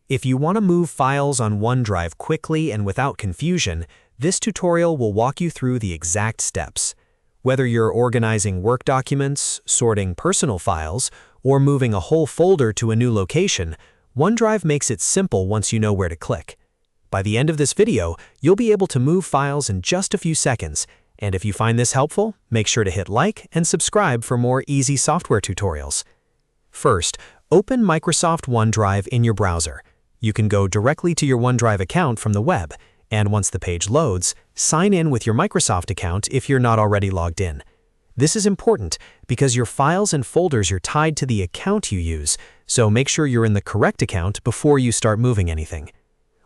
If you want to move files on OneDrive quickly and without confusion, this tutorial will walk you through the exact steps. Whether you're organizing work documents, sorting personal files, or moving a whole folder to a new location, OneDrive makes it simple once you know where to click. By the end of this video, you'll be able to move files in just a few seconds, and if you find this helpful, make sure to hit like and subscribe for more easy software tutorials. First, open Microsoft OneDrive in your browser. You can go directly to your OneDrive account from the web, and once the page loads, sign in with your Microsoft account if you're not already logged in. This is important because your files and folders are tied to the account you use, so make sure you're in the correct account before you start moving anything.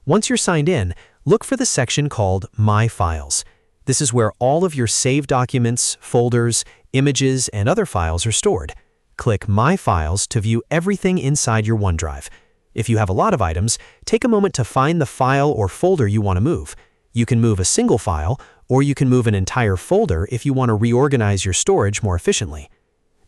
Once you're signed in, look for the section called My Files. This is where all of your saved documents, folders, images, and other files are stored. Click My Files to view everything inside your OneDrive. If you have a lot of items, take a moment to find the file or folder you want to move. You can move a single file, or you can move an entire folder if you want to reorganize your storage more efficiently.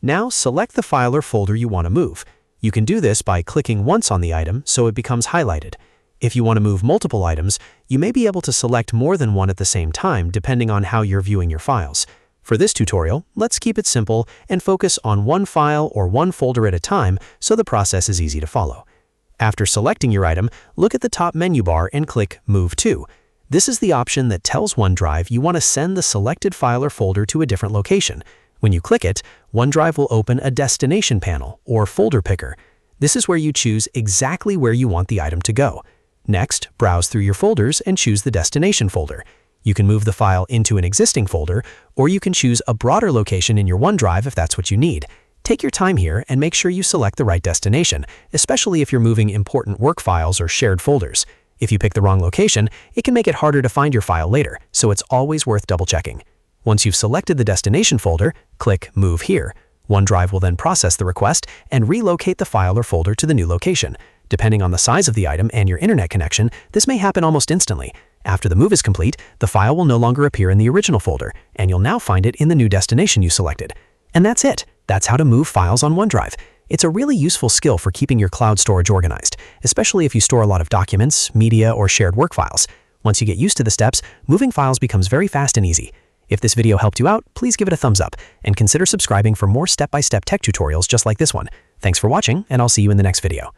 Now select the file or folder you want to move. You can do this by clicking once on the item so it becomes highlighted. If you want to move multiple items, you may be able to select more than one at the same time depending on how you're viewing your files. For this tutorial, let's keep it simple and focus on one file or one folder at a time so the process is easy to follow. After selecting your item, look at the top menu bar and click Move To. This is the option that tells OneDrive you want to send the selected file or folder to a different location. When you click it, OneDrive will open a destination panel or folder picker. This is where you choose exactly where you want the item to go. Next, browse through your folders and choose the destination folder. You can move the file into an existing folder, or you can choose a broader location in your OneDrive if that's what you need. Take your time here and make sure you select the right destination, especially if you're moving important work files or shared folders. If you pick the wrong location, it can make it harder to find your file later, so it's always worth double-checking. Once you've selected the destination folder, click Move Here. OneDrive will then process the request and relocate the file or folder to the new location. Depending on the size of the item and your internet connection, this may happen almost instantly. After the move is complete, the file will no longer appear in the original folder, and you'll now find it in the new destination you selected. And that's it. That's how to move files on OneDrive. It's a really useful skill for keeping your cloud storage organized, especially if you store a lot of documents, media, or shared work files. Once you get used to the steps, moving files becomes very fast and easy. If this video helped you out, please give it a thumbs up, and consider subscribing for more step-by-step tech tutorials just like this one. Thanks for watching, and I'll see you in the next video.